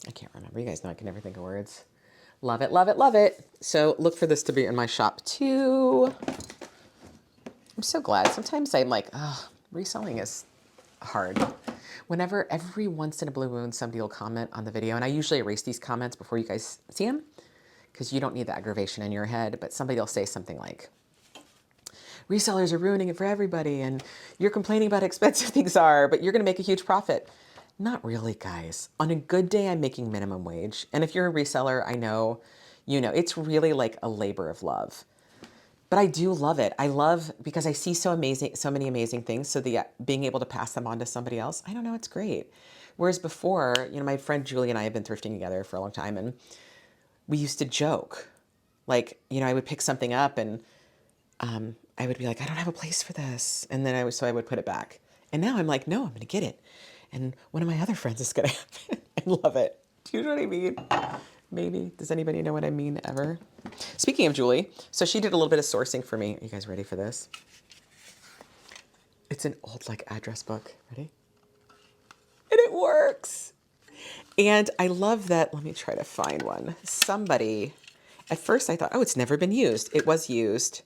I can't remember. You guys know I can never think of words. Love it, love it, love it. So look for this to be in my shop too. I'm so glad. Sometimes I'm like, oh, reselling is hard. Whenever, every once in a blue moon, somebody will comment on the video, and I usually erase these comments before you guys see them, because you don't need the aggravation in your head, but somebody will say something like, resellers are ruining it for everybody, and you're complaining about how expensive things are, but you're going to make a huge profit. Not really, guys. On a good day, I'm making minimum wage. And if you're a reseller, I know, you know, it's really like a labor of love. But I do love it. I love, because I see so many amazing things. So the being able to pass them on to somebody else, I don't know, it's great. Whereas before, you know, my friend Julie and I have been thrifting together for a long time, and we used to joke. Like, you know, I would pick something up and I would be like, I don't have a place for this. And then I would put it back. And now I'm like, no, I'm going to get it. And one of my other friends is going to have it. I love it. Do you know what I mean? Maybe. Does anybody know what I mean ever? Speaking of Julie, so she did a little bit of sourcing for me. Are you guys ready for this? It's an old, like, address book. Ready? And it works. And I love that. Let me try to find one. Somebody, at first I thought, oh, it's never been used. It was used.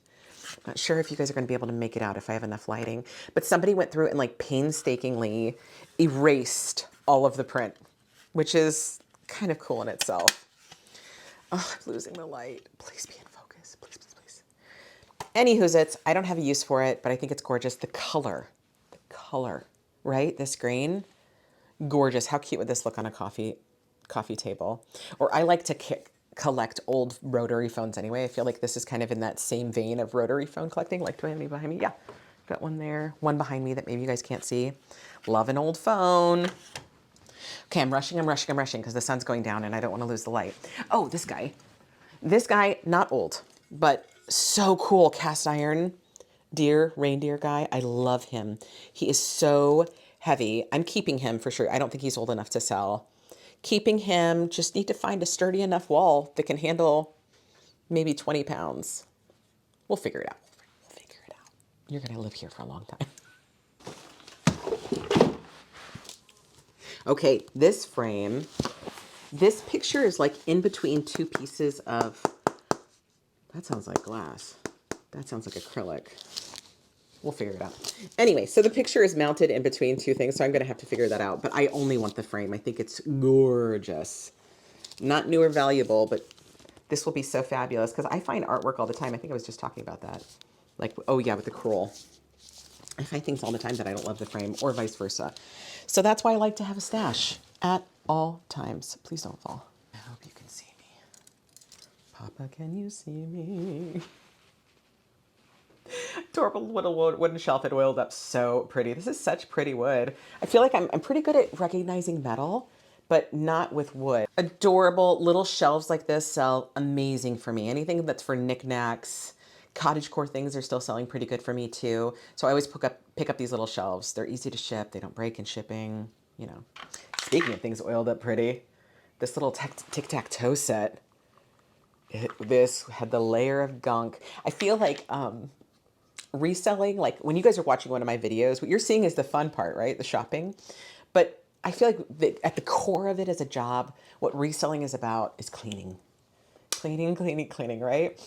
Not sure if you guys are going to be able to make it out if I have enough lighting. But somebody went through it and, like, painstakingly erased all of the print, which is kind of cool in itself. Oh, I'm losing the light. Please be in focus. Please, please, please. Anywho's, I don't have a use for it, but I think it's gorgeous. The color, right? This green, gorgeous. How cute would this look on a coffee table? Or I like to collect old rotary phones anyway. I feel like this is kind of in that same vein of rotary phone collecting. Like, do I have any behind me? Yeah, got one there. One behind me that maybe you guys can't see. Love an old phone. Okay, I'm rushing because the sun's going down and I don't want to lose the light. Oh, this guy, not old, but so cool. Cast iron reindeer guy. I love him. He is so heavy. I'm keeping him for sure. I don't think he's old enough to sell. Keeping him, just need to find a sturdy enough wall that can handle maybe 20 pounds. We'll figure it out. We'll figure it out. You're going to live here for a long time. Okay, this frame, this picture is like in between two pieces of, that sounds like glass. That sounds like acrylic. We'll figure it out. Anyway, so the picture is mounted in between two things, so I'm going to have to figure that out. But I only want the frame. I think it's gorgeous. Not new or valuable, but this will be so fabulous because I find artwork all the time. I think I was just talking about that. Like, oh yeah, with the crowel. I find things all the time that I don't love the frame, or vice versa. So that's why I like to have a stash at all times. Please don't fall. I hope you can see me. Papa, can you see me? Adorable little wooden shelf. It oiled up so pretty. This is such pretty wood. I feel like I'm pretty good at recognizing metal, but not with wood. Adorable little shelves like this sell amazing for me. Anything that's for knickknacks, Cottagecore things are still selling pretty good for me too. So I always pick up these little shelves. They're easy to ship. They don't break in shipping, you know. Speaking of things oiled up pretty, this little tic-tac-toe set, this had the layer of gunk. I feel like reselling, like when you guys are watching one of my videos, what you're seeing is the fun part, right? The shopping. But I feel like at the core of it as a job, what reselling is about is cleaning. Cleaning, cleaning, cleaning, right?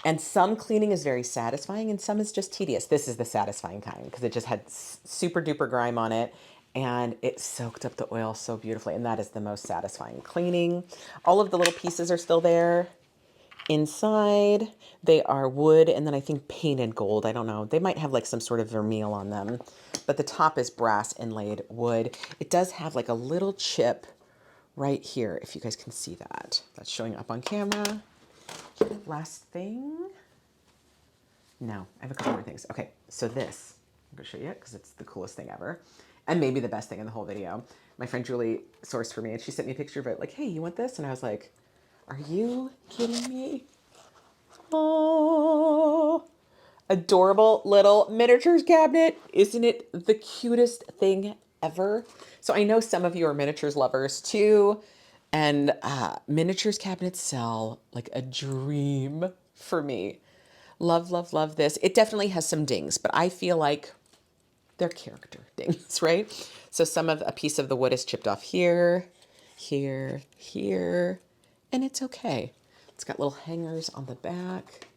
And some cleaning is very satisfying and some is just tedious. This is the satisfying kind because it just had super duper grime on it and it soaked up the oil so beautifully. And that is the most satisfying cleaning. All of the little pieces are still there. Inside, they are wood and then I think painted gold. I don't know. They might have like some sort of vermeil on them. But the top is brass inlaid wood. It does have like a little chip right here, if you guys can see that. That's showing up on camera. Last thing. No, I have a couple more things. Okay, so this, I'm gonna show you it because it's the coolest thing ever. And maybe the best thing in the whole video. My friend Julie sourced for me and she sent me a picture of it like, hey, you want this? And I was like, are you kidding me? Oh, adorable little miniatures cabinet. Isn't it the cutest thing ever? So I know some of you are miniatures lovers too. And miniatures cabinets sell like a dream for me. Love, love, love this. It definitely has some dings, but I feel like they're character dings, right? So a piece of the wood is chipped off here, here, here, and it's okay. It's got little hangers on the back.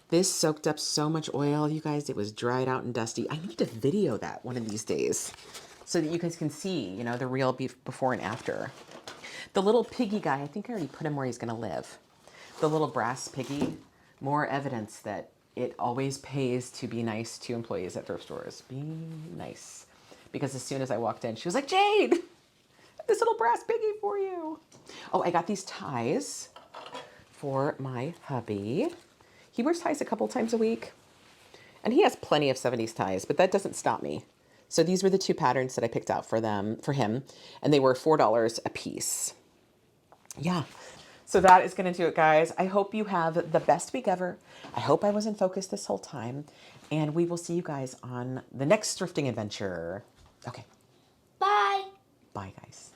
This soaked up so much oil, you guys. It was dried out and dusty. I need to video that one of these days so that you guys can see, you know, the real before and after. The little piggy guy, I think I already put him where he's going to live. The little brass piggy, more evidence that it always pays to be nice to employees at thrift stores. Be nice. Because as soon as I walked in, she was like, Jade, this little brass piggy for you. Oh, I got these ties for my hubby. He wears ties a couple times a week. And he has plenty of 70s ties, but that doesn't stop me. So these were the two patterns that I picked out for him, and they were $4 a piece. Yeah. So that is going to do it, guys. I hope you have the best week ever. I hope I was in focus this whole time. And we will see you guys on the next thrifting adventure. Okay. Bye. Bye, guys.